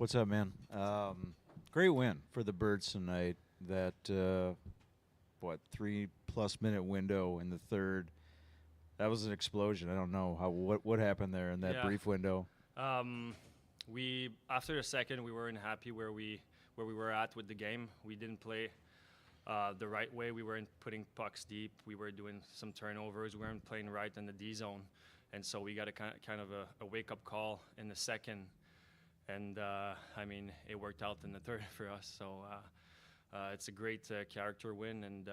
What's up, man? Great win for the Birds tonight. That 3+ minute window in the third. That was an explosion. I don't know what happened there in that Yeah. brief window. Um, we after the second, we weren't happy where we were at with the game. We didn't play the right way. We weren't putting pucks deep. We were doing some turnovers. We weren't playing right in the D zone, and so we got a kind of a wake up call in the second. And I mean, it worked out in the third for us. So it's a great character win, and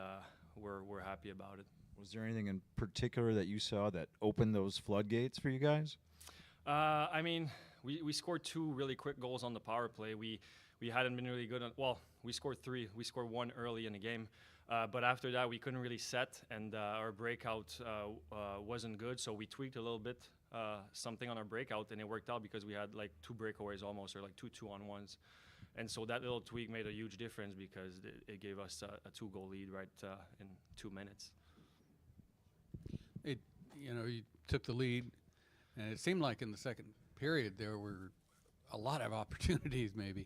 we're happy about it. Was there anything in particular that you saw that opened those floodgates for you guys? I mean, we scored two really quick goals on the power play. We hadn't been really good on. Well, we scored three. We scored one early in the game, but after that we couldn't really set, and our breakout wasn't good. So we tweaked a little bit something on our breakout, and it worked out because we had like two breakaways almost, or like two 2-on-1s. And so that little tweak made a huge difference because it gave us a two-goal lead right in 2 minutes. It, you took the lead, and it seemed like in the second period there were a lot of opportunities, maybe,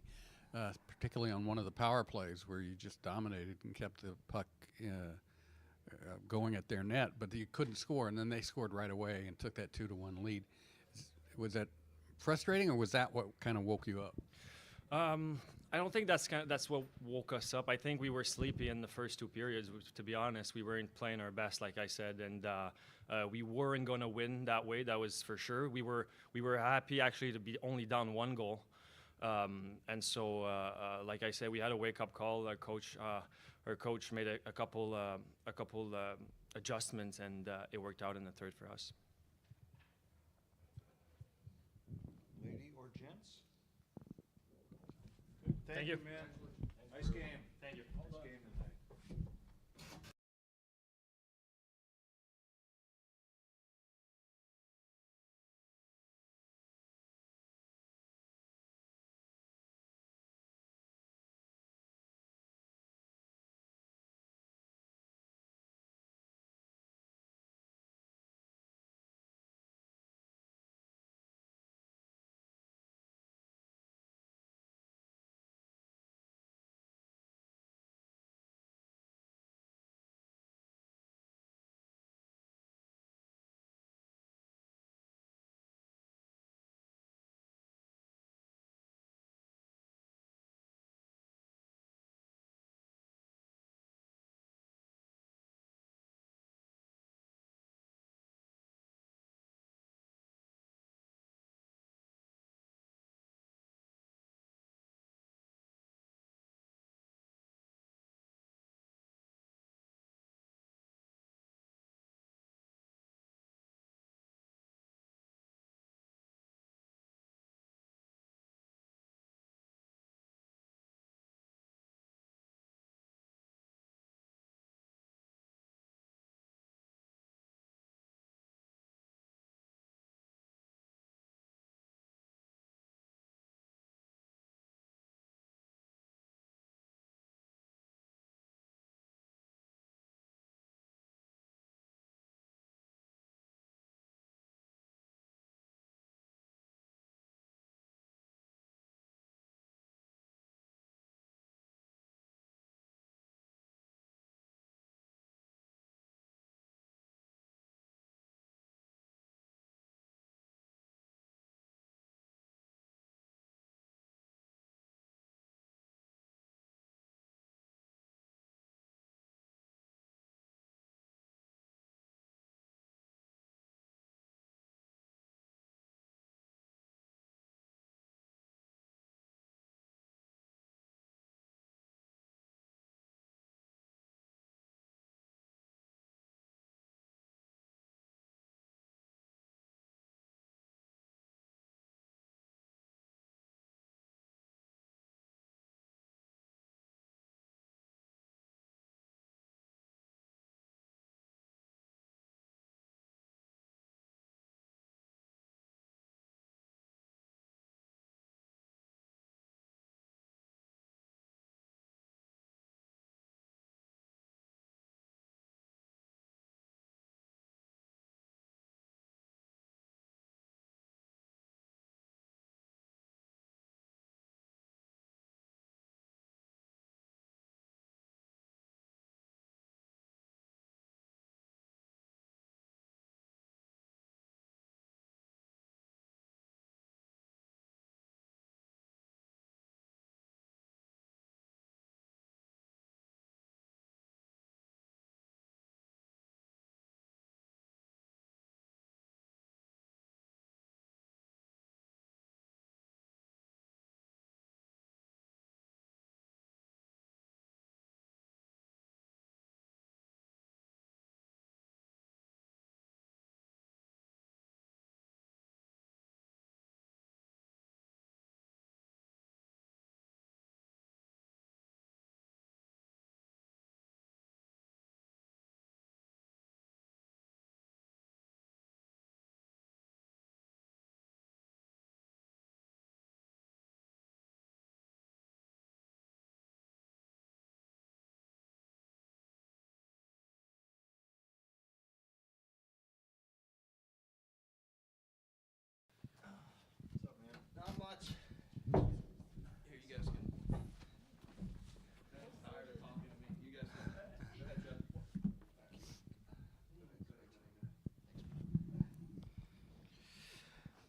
particularly on one of the power plays where you just dominated and kept the puck going at their net, but you couldn't score, and then they scored right away and took that 2-1 lead. Was that frustrating, or was that what kind of woke you up? I don't think that's what woke us up. I think we were sleepy in the first two periods. To be honest, we weren't playing our best, like I said, and we weren't going to win that way. That was for sure. We were happy actually to be only down one goal, and so like I said, we had a wake up call. Our coach made a couple adjustments, and it worked out in the third for us. Lady or gents? Thank you, man. Nice game. Thank you. Nice game tonight.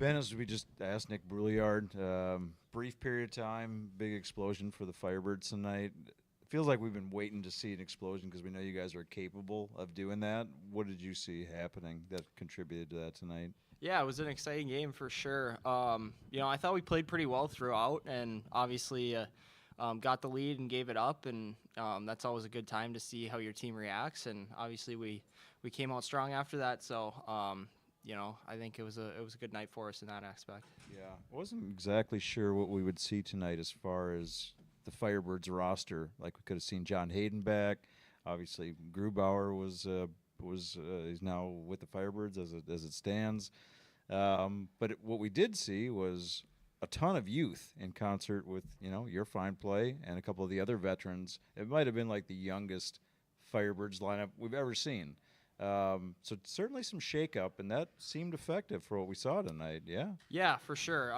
Ben, as we just asked Nick Brouillard, brief period of time, big explosion for the Firebirds tonight. It feels like we've been waiting to see an explosion because we know you guys are capable of doing that. What did you see happening that contributed to that tonight? Yeah, it was an exciting game for sure. I thought we played pretty well throughout, and obviously got the lead and gave it up, and that's always a good time to see how your team reacts. And obviously we came out strong after that. So I think it was a good night for us in that aspect. Yeah, I wasn't exactly sure what we would see tonight as far as the Firebirds roster. Like we could have seen John Hayden back. Obviously, Grubauer was he's now with the Firebirds as it stands. But what we did see was a ton of youth in concert with your fine play and a couple of the other veterans. It might have been like the youngest Firebirds lineup we've ever seen. So certainly some shakeup, and that seemed effective for what we saw tonight. Yeah. Yeah, for sure.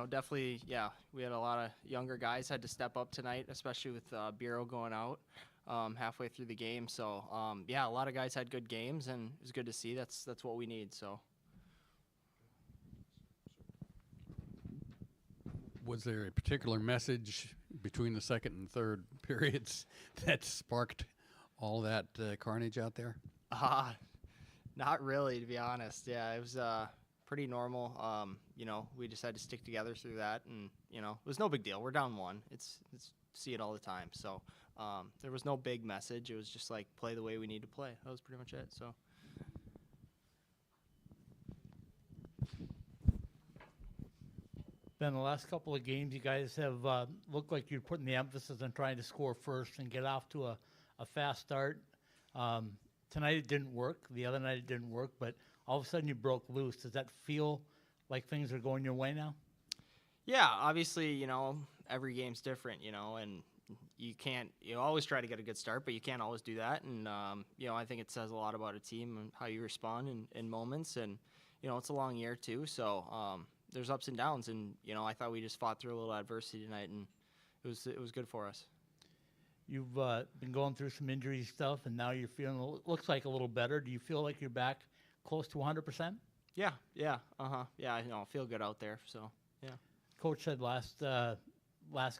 Definitely. Yeah, we had a lot of younger guys had to step up tonight, especially with Bureau going out halfway through the game. So a lot of guys had good games, and it was good to see. That's what we need. So. Was there a particular message between the second and third periods that sparked all that carnage out there? Not really, to be honest. Yeah, it was pretty normal. We just had to stick together through that, and it was no big deal. We're down one. It's see it all the time. So there was no big message. It was just like play the way we need to play. That was pretty much it. So. Ben, the last couple of games, you guys have looked like you're putting the emphasis on trying to score first and get off to a fast start. Tonight it didn't work. The other night it didn't work, but all of a sudden you broke loose. Does that feel like things are going your way now? Yeah, obviously, every game's different, and you always try to get a good start, but you can't always do that. And, I think it says a lot about a team and how you respond in moments. And, it's a long year too. So, there's ups and downs, and I thought we just fought through a little adversity tonight, and it was good for us. You've been going through some injury stuff, and now you're feeling looks like a little better. Do you feel like you're back close to 100%? Yeah, I feel good out there. So yeah. Coach said last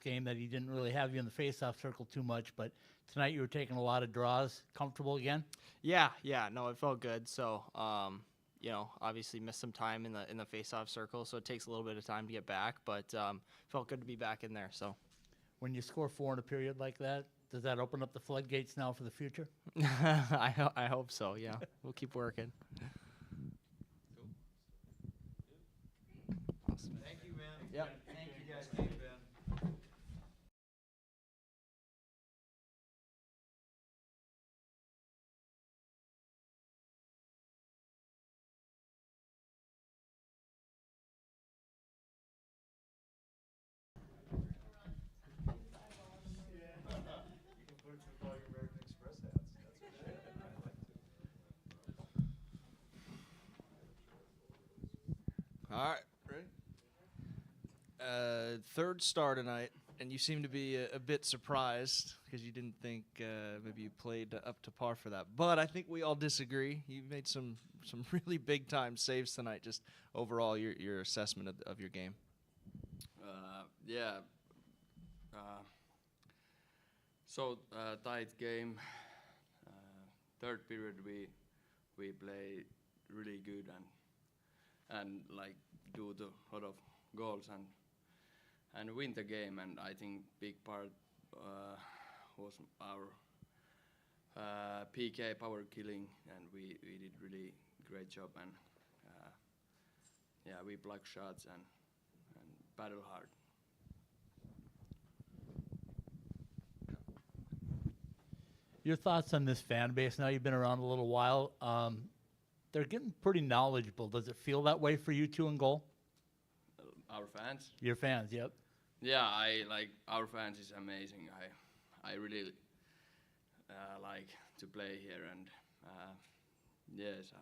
game that he didn't really have you in the face-off circle too much, but tonight you were taking a lot of draws. Comfortable again? Yeah, no, it felt good. So obviously missed some time in the face-off circle, so it takes a little bit of time to get back, but felt good to be back in there. So when you score 4 in a period like that, does that open up the floodgates now for the future? I hope so. Yeah, we'll keep working. Awesome. Thank you, man. Yep. Thank you, guys. Thank you, Ben. All right, ready? Third star tonight, and you seem to be a bit surprised because you didn't think maybe you played up to par for that. But I think we all disagree. You made some really big time saves tonight. Just overall, your assessment of your game. Tight game. Third period we play really good and like do the lot of goals and win the game. And I think big part was our PK power killing, and we did really great job. And we block shots and battle hard. Your thoughts on this fan base now? You've been around a little while. They're getting pretty knowledgeable. Does it feel that way for you two in goal? Our fans? Your fans, yep. Yeah, I like our fans is amazing. I really like to play here, and yes,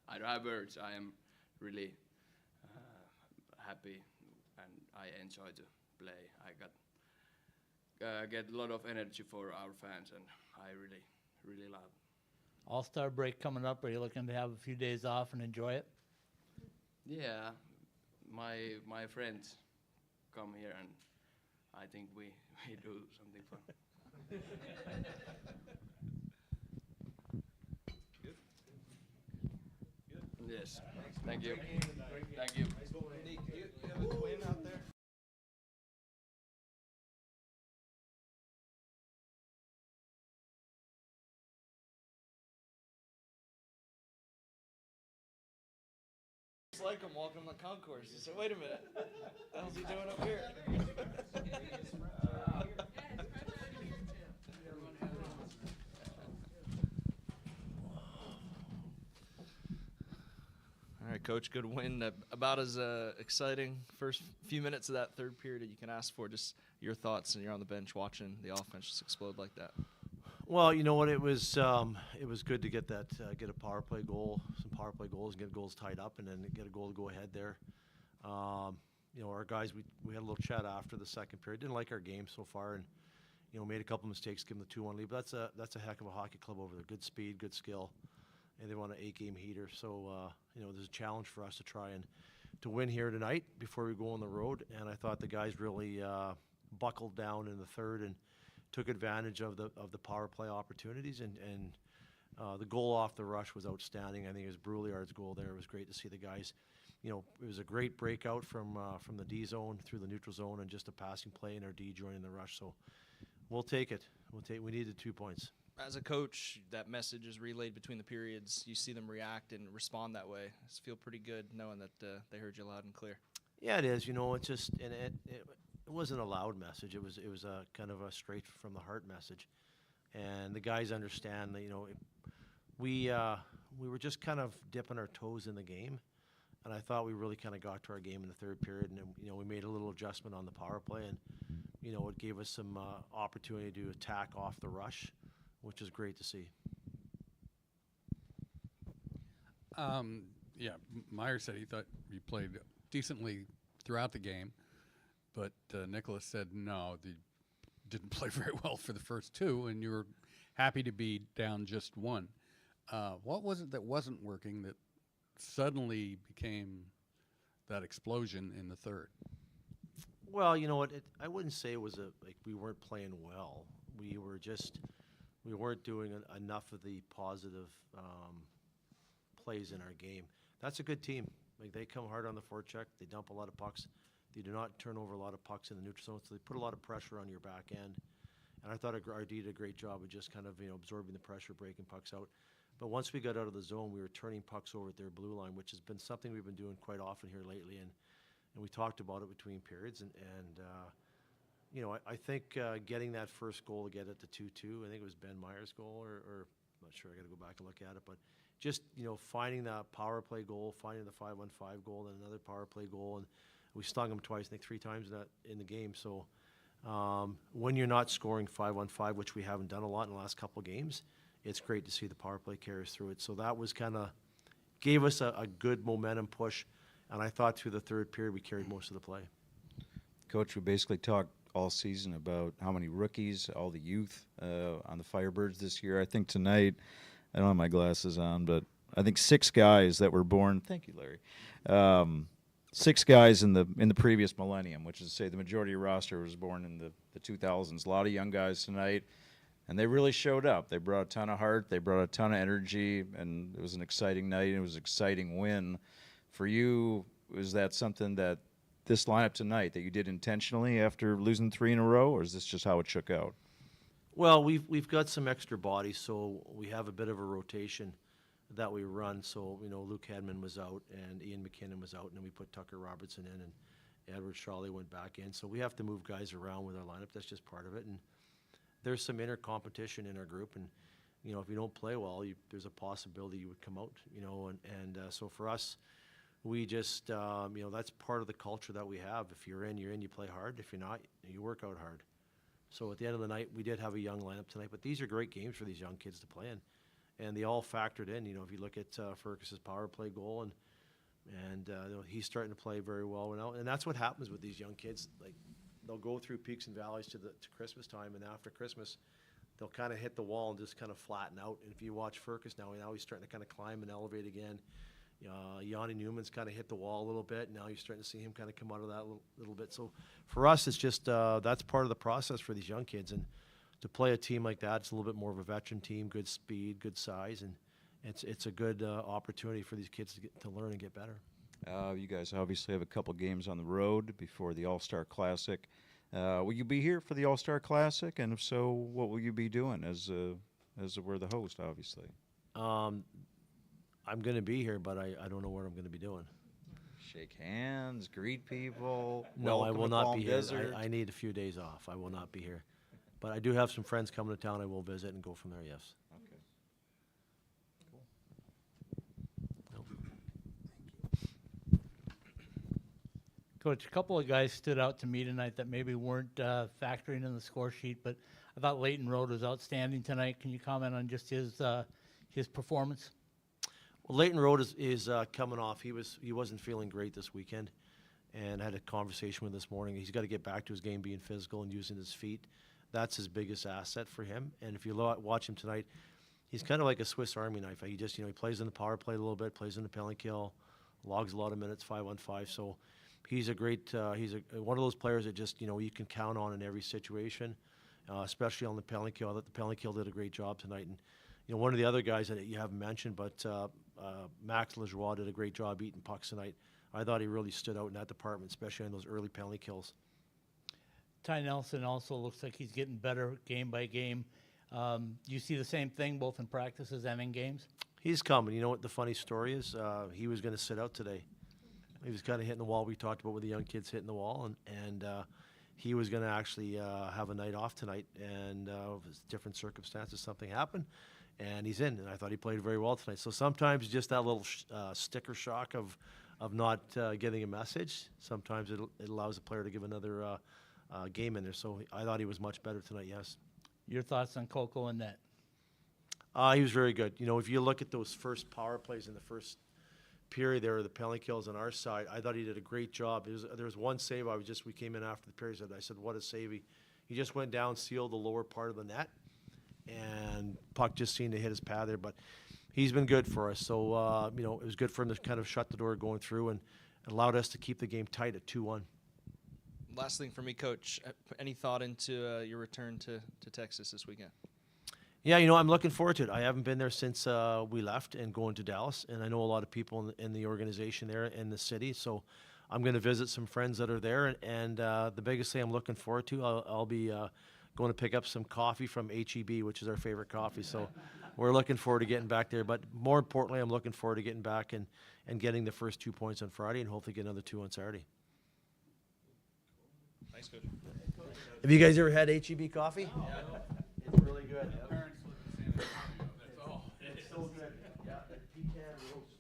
I don't have words. I am really happy, and I enjoy to play. I get a lot of energy for our fans, and I really love. All-Star break coming up. Are you looking to have a few days off and enjoy it? Yeah, my friends come here, and I think we do something fun. Yes. Thank you. Thank you. Nick, do you have a twin out there? It's like him walking on the concourse. He said, "Wait a minute, what the hell's he doing up here?" All right, Coach, good win. About as exciting first few minutes of that third period that you can ask for. Just your thoughts, and you're on the bench watching the offense just explode like that. Well, you know what? It was good to get that get a power play goal, some power play goals, and get goals tied up, and then get a goal to go ahead there. You know, our guys, we had a little chat after the second period. Didn't like our game so far, and you know, made a couple mistakes, give them the 2-1 lead. But that's a heck of a hockey club over there. Good speed, good skill, and they want an 8-game heater. So you know, there's a challenge for us to try and to win here tonight before we go on the road. And I thought the guys really buckled down in the third and took advantage of the power play opportunities, and the goal off the rush was outstanding. I think it was Brouillard's goal there. It was great to see the guys. You know, it was a great breakout from the D zone through the neutral zone, and just a passing play, and our D joining the rush. So we'll take it. We needed 2 points. As a coach, that message is relayed between the periods. You see them react and respond that way. It's feel pretty good knowing that they heard you loud and clear. Yeah, it is. You know, it's just, and it wasn't a loud message. It was a kind of a straight from the heart message, and the guys understand that, you know, we were just kind of dipping our toes in the game, and I thought we really kind of got to our game in the third period, and you know, we made a little adjustment on the power play, and you know, it gave us some opportunity to attack off the rush, which is great to see. Yeah, Meyer said he thought you played decently throughout the game, but Nicholas said no, you didn't play very well for the first two, and you were happy to be down just one. What was it that wasn't working that suddenly became that explosion in the third? Well, you know what? I wouldn't say it was like we weren't playing well. We weren't doing enough of the positive plays in our game. That's a good team. Like, they come hard on the forecheck. They dump a lot of pucks. They do not turn over a lot of pucks in the neutral zone, so they put a lot of pressure on your back end. And I thought our D did a great job of just kind of, you know, absorbing the pressure, breaking pucks out. But once we got out of the zone, we were turning pucks over at their blue line, which has been something we've been doing quite often here lately. And we talked about it between periods. And you know, I think getting that first goal to get it to 2-2, I think it was Ben Meyer's goal, or I'm not sure, I got to go back and look at it. But just, you know, finding that power play goal, finding the 5-on-5 goal, and another power play goal. And we stung them twice, I think 3 times in the game. So when you're not scoring 5-on-5, which we haven't done a lot in the last couple of games, it's great to see the power play carries through it. So that was kind of gave us a good momentum push. And I thought through the third period we carried most of the play. Coach, we basically talked all season about how many rookies, all the youth on the Firebirds this year. I think tonight, I don't have my glasses on, but I think 6 guys that were born. Thank you, Larry. 6 guys in the previous millennium, which is to say the majority of roster was born in the 2000s. A lot of young guys tonight, and they really showed up. They brought a ton of heart. They brought a ton of energy, and it was an exciting night. And it was an exciting win. For you, was that something that this lineup tonight that you did intentionally after losing 3 in a row, or is this just how it shook out? Well, we've got some extra bodies, so we have a bit of a rotation that we run. So, you know, Luke Hedman was out and Ian McKinnon was out, and then we put Tucker Robertson in, and Edward Shawley went back in. So we have to move guys around with our lineup. That's just part of it. And there's some inner competition in our group, and you know, if you don't play well, there's a possibility you would come out. You know, and so for us, we just, you know, that's part of the culture that we have. If you're in, you're in, you play hard. If you're not, you work out hard. So at the end of the night, we did have a young lineup tonight, but these are great games for these young kids to play in. And they all factored in. You know, if you look at Fergus's power play goal, and you know, he's starting to play very well now. And that's what happens with these young kids. Like, they'll go through peaks and valleys to Christmas time, and after Christmas, they'll kind of hit the wall and just kind of flatten out. And if you watch Fergus now he's starting to kind of climb and elevate again. Yanni Newman's kind of hit the wall a little bit. Now you're starting to see him kind of come out of that little bit. So for us, it's just that's part of the process for these young kids. And to play a team like that, it's a little bit more of a veteran team, good speed, good size, and it's a good opportunity for these kids to learn and get better. You guys obviously have a couple games on the road before the All-Star Classic. Will you be here for the All-Star Classic? And if so, what will you be doing as we're the host, obviously? I'm going to be here, but I don't know what I'm going to be doing. Shake hands, greet people. No, I welcome will to not Palm be here. Desert. I need a few days off. I will not be here. But I do have some friends coming to town. I will visit and go from there, yes. Okay. Coach, a couple of guys stood out to me tonight that maybe weren't factoring in the score sheet, but I thought Leighton Road was outstanding tonight. Can you comment on just his performance? Well, Leighton Road is coming off. He wasn't feeling great this weekend, and I had a conversation with him this morning. He's got to get back to his game, being physical and using his feet. That's his biggest asset for him. And if you watch him tonight, he's kind of like a Swiss Army knife. He just he plays in the power play a little bit, plays in the penalty kill, logs a lot of minutes, 5-on-5. So he's a great. He's one of those players that just you can count on in every situation, especially on the penalty kill. I thought the penalty kill did a great job tonight. And one of the other guys that you haven't mentioned, but Max Lajoie did a great job eating pucks tonight. I thought he really stood out in that department, especially on those early penalty kills. Ty Nelson also looks like he's getting better game by game. You see the same thing both in practices and in games? He's coming. You know what the funny story is? He was going to sit out today. He was kind of hitting the wall. We talked about with the young kids hitting the wall, and he was going to actually have a night off tonight. And different circumstances, something happened, and he's in. And I thought he played very well tonight. So sometimes just that little sticker shock of not getting a message, sometimes it allows the player to give another game in there. So I thought he was much better tonight, yes. Your thoughts on Coco and that? He was very good. If you look at those first power plays in the first period there, the penalty kills on our side, I thought he did a great job. There was one save we came in after the period, I said, what a save. He just went down, sealed the lower part of the net, and puck just seemed to hit his pad there. But he's been good for us. So, it was good for him to kind of shut the door going through and allowed us to keep the game tight at 2-1. Last thing for me, Coach, any thought into your return to Texas this weekend? Yeah, I'm looking forward to it. I haven't been there since we left and going to Dallas, and I know a lot of people in the organization there in the city, so I'm going to visit some friends that are there, and the biggest thing I'm looking forward to, I'll be going to pick up some coffee from ABB, which is our favorite coffee, so we're looking forward to getting back there, but more importantly, I'm looking forward to getting back and getting the first 2 points on Friday and hopefully get another 2 on Saturday. Thanks, Coach. Have you guys ever had HEB coffee? Yeah. It's really good. Parents live in San Antonio, that's all. It's so good. Yeah, the pecan roast.